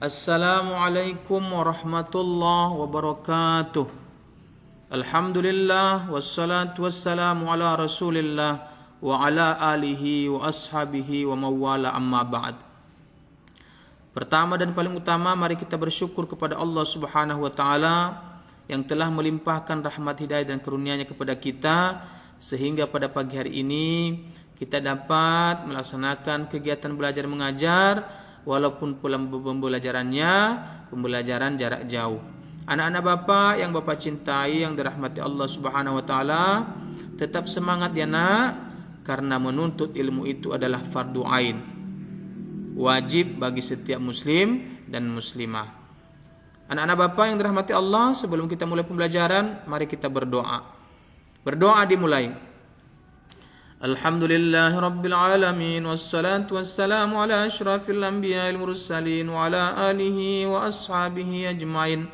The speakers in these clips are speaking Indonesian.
Assalamualaikum warahmatullahi wabarakatuh. Alhamdulillah wassalatu wassalamu ala Rasulillah wa ala alihi wa ashabihi wa mawala amma ba'd. Pertama dan paling utama, mari kita bersyukur kepada Allah Subhanahu wa taala yang telah melimpahkan rahmat hidayah dan karunia-Nya kepada kita sehingga pada pagi hari ini kita dapat melaksanakan kegiatan belajar mengajar walaupun pembelajaran jarak jauh. Anak-anak Bapak yang Bapak cintai, yang dirahmati Allah Subhanahu wa taala, tetap semangat ya nak, karena menuntut ilmu itu adalah fardu ain, wajib bagi setiap muslim dan muslimah. Anak-anak Bapak yang dirahmati Allah, sebelum kita mulai pembelajaran, mari kita berdoa. Berdoa dimulai. Alhamdulillahi Rabbil Alamin, wassalatu wassalamu ala ashrafil anbiya'il mursalin wa ala alihi wa ashabihi ajma'in.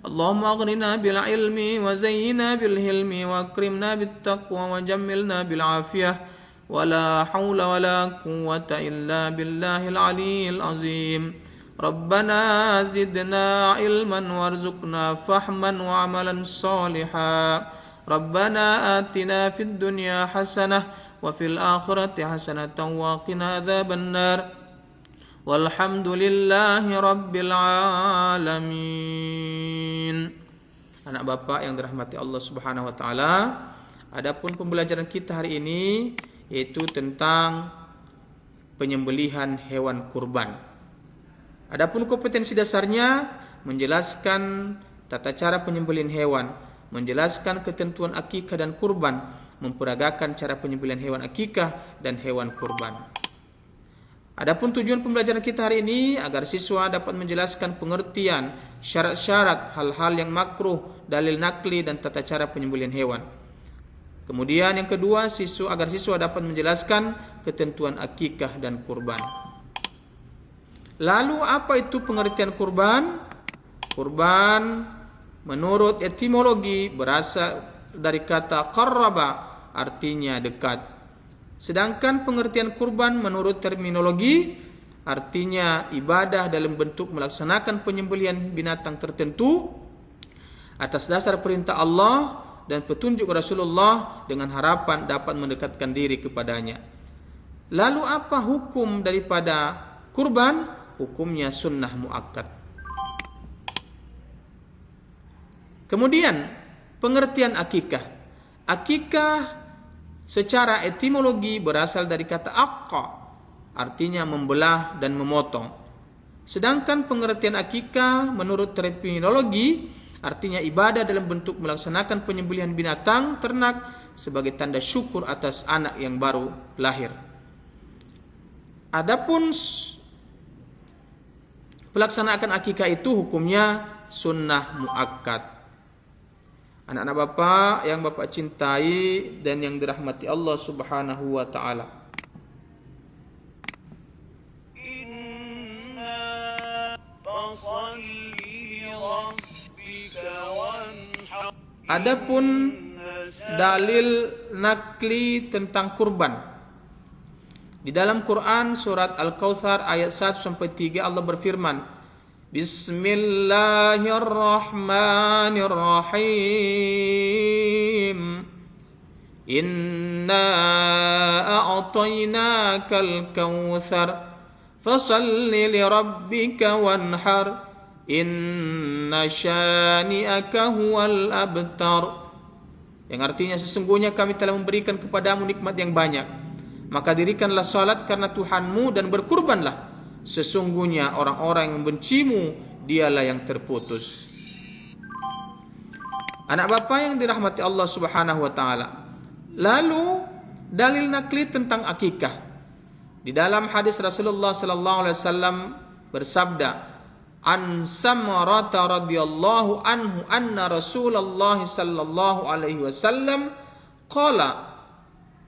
Allahumma aghnina bil ilmi wa zayyina bil hilmi wa akrimna bit taqwa wa jammilna bil afiyah wa la hawla wa la quwwata illa billahil aliyyil azim. Rabbana zidna ilman warzuqna fahman wa amalan salihan. Rabbana atina fid dunya hasanah wa fil akhirati hasanatan wa qina adzaban nar. Walhamdulillahi rabbil alamin. Anak Bapak yang dirahmati Allah Subhanahu wa taala, adapun pembelajaran kita hari ini yaitu tentang penyembelihan hewan kurban. Adapun kompetensi dasarnya menjelaskan tata cara penyembelihan hewan, menjelaskan ketentuan akikah dan kurban, memperagakan cara penyembelihan hewan akikah dan hewan kurban. Adapun tujuan pembelajaran kita hari ini agar siswa dapat menjelaskan pengertian, syarat-syarat, hal-hal yang makruh, dalil nakli dan tata cara penyembelihan hewan. Kemudian yang kedua, agar siswa dapat menjelaskan ketentuan akikah dan kurban. Lalu apa itu pengertian kurban? Kurban menurut etimologi berasal dari kata qarraba, artinya dekat. Sedangkan pengertian kurban menurut terminologi artinya ibadah dalam bentuk melaksanakan penyembelihan binatang tertentu atas dasar perintah Allah dan petunjuk Rasulullah dengan harapan dapat mendekatkan diri kepadanya. Lalu apa hukum daripada kurban? Hukumnya sunnah muakkad. Kemudian pengertian akikah. Akikah secara etimologi berasal dari kata aqqa, artinya membelah dan memotong. Sedangkan pengertian akikah menurut terminologi artinya ibadah dalam bentuk melaksanakan penyembelihan binatang ternak sebagai tanda syukur atas anak yang baru lahir. Adapun pelaksanaan akikah itu hukumnya sunnah muakkad. Anak-anak Bapak yang Bapak cintai dan yang dirahmati Allah Subhanahu wa taala. Adapun dalil nakli tentang kurban. Di dalam Quran surat Al-Kautsar ayat 1 sampai 3 Allah berfirman, Bismillahirrahmanirrahim. Inna a'tainakal kautsar fasalli lirabbika wanhar inna syani'aka huwal abtar. Yang artinya sesungguhnya kami telah memberikan kepadamu nikmat yang banyak, maka dirikanlah salat karena Tuhanmu dan berkurbanlah. Sesungguhnya orang-orang yang membencimu dialah yang terputus. Anak Bapak yang dirahmati Allah Subhanahu wa taala. Lalu dalil nakli tentang akikah. Di dalam hadis Rasulullah sallallahu alaihi wasallam bersabda, An Samurah radhiyallahu anhu anna Rasulullah sallallahu alaihi wasallam qala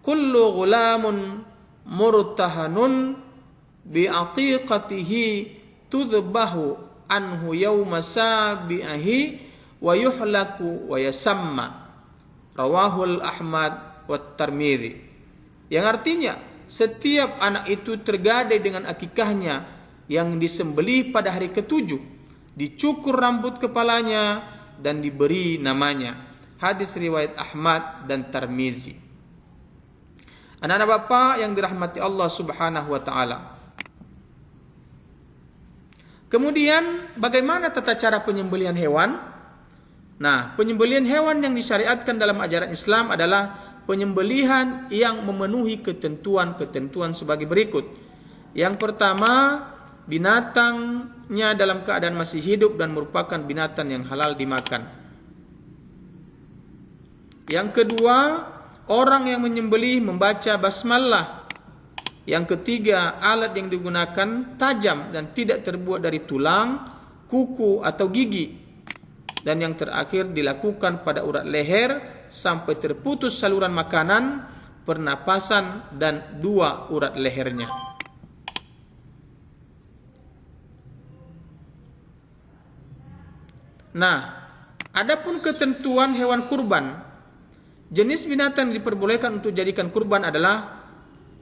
kullu ghulamun murtahanun bi aqiqatihi tudbahu anhu yawma sabihi wa yuhlaku wa yasamma. Rawahul Ahmad wa Tirmidzi. Yang artinya setiap anak itu tergadai dengan akikahnya yang disembelih pada hari ketujuh, dicukur rambut kepalanya dan diberi namanya. Hadis riwayat Ahmad dan Tirmizi. Anak-anak Bapak yang dirahmati Allah Subhanahu wa taala. Kemudian bagaimana tata cara penyembelihan hewan? Nah, penyembelihan hewan yang disyariatkan dalam ajaran Islam adalah penyembelihan yang memenuhi ketentuan-ketentuan sebagai berikut. Yang pertama, binatangnya dalam keadaan masih hidup dan merupakan binatang yang halal dimakan. Yang kedua, orang yang menyembelih membaca basmalah. Yang ketiga, alat yang digunakan tajam dan tidak terbuat dari tulang, kuku atau gigi. Dan yang terakhir, dilakukan pada urat leher sampai terputus saluran makanan, pernapasan dan 2 urat lehernya. Nah, adapun ketentuan hewan kurban, jenis binatang yang diperbolehkan untuk dijadikan kurban adalah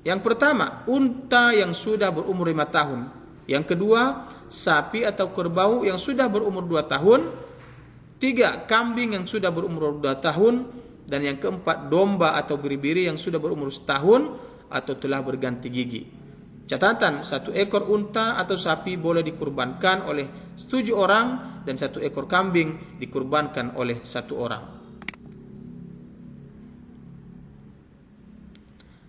yang pertama, unta yang sudah berumur 5 tahun. Yang kedua, sapi atau kerbau yang sudah berumur 2 tahun. 3, kambing yang sudah berumur 2 tahun. Dan yang keempat, domba atau biri-biri yang sudah berumur 1 tahun atau telah berganti gigi. Catatan, 1 ekor unta atau sapi boleh dikurbankan oleh 7 orang dan 1 ekor kambing dikurbankan oleh 1 orang.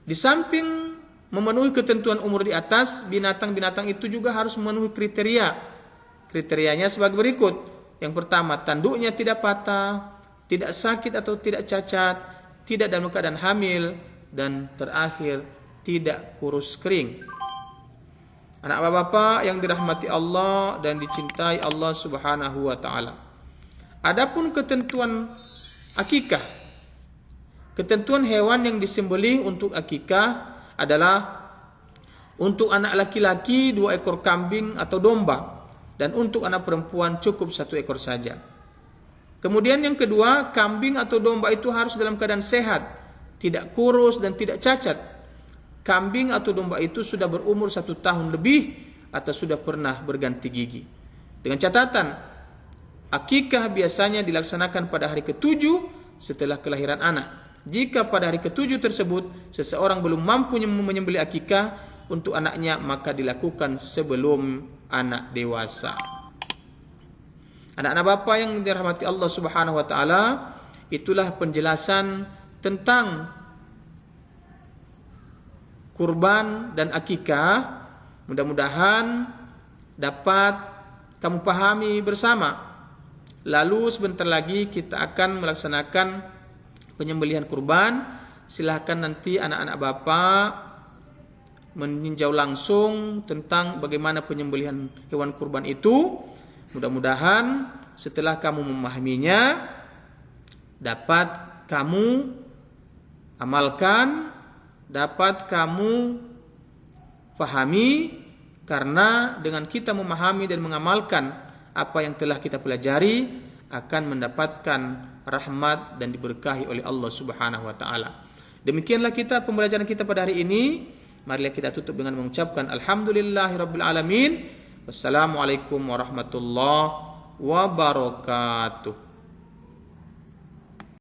Di samping memenuhi ketentuan umur di atas, binatang-binatang itu juga harus memenuhi kriteria. Kriterianya sebagai berikut. Yang pertama, tanduknya tidak patah, tidak sakit atau tidak cacat, tidak dalam keadaan hamil, dan terakhir, tidak kurus kering. Anak bapak yang dirahmati Allah dan dicintai Allah Subhanahu wa taala. Adapun ketentuan akikah, ketentuan hewan yang disembelih untuk akikah adalah untuk anak laki-laki 2 ekor kambing atau domba, dan untuk anak perempuan cukup 1 ekor saja. Kemudian yang kedua, kambing atau domba itu harus dalam keadaan sehat, tidak kurus dan tidak cacat. Kambing atau domba itu sudah berumur 1 tahun lebih atau sudah pernah berganti gigi. Dengan catatan, akikah biasanya dilaksanakan pada hari ke-7 setelah kelahiran anak. Jika pada hari ke-7 tersebut seseorang belum mampu menyembelih akikah untuk anaknya, maka dilakukan sebelum anak dewasa. Anak-anak Bapak yang dirahmati Allah Subhanahu wa taala, itulah penjelasan tentang kurban dan akikah. Mudah-mudahan dapat kamu pahami bersama. Lalu sebentar lagi kita akan melaksanakan penyembelihan kurban. Silahkan nanti anak-anak Bapak meninjau langsung tentang bagaimana penyembelihan hewan kurban itu. Mudah-mudahan setelah kamu memahaminya, dapat kamu amalkan, dapat kamu pahami, karena dengan kita memahami dan mengamalkan apa yang telah kita pelajari, akan mendapatkan rahmat dan diberkahi oleh Allah Subhanahu wa taala. Demikianlah kita pembelajaran kita pada hari ini. Marilah kita tutup dengan mengucapkan alhamdulillahirabbil alamin. Wassalamualaikum warahmatullahi wabarakatuh.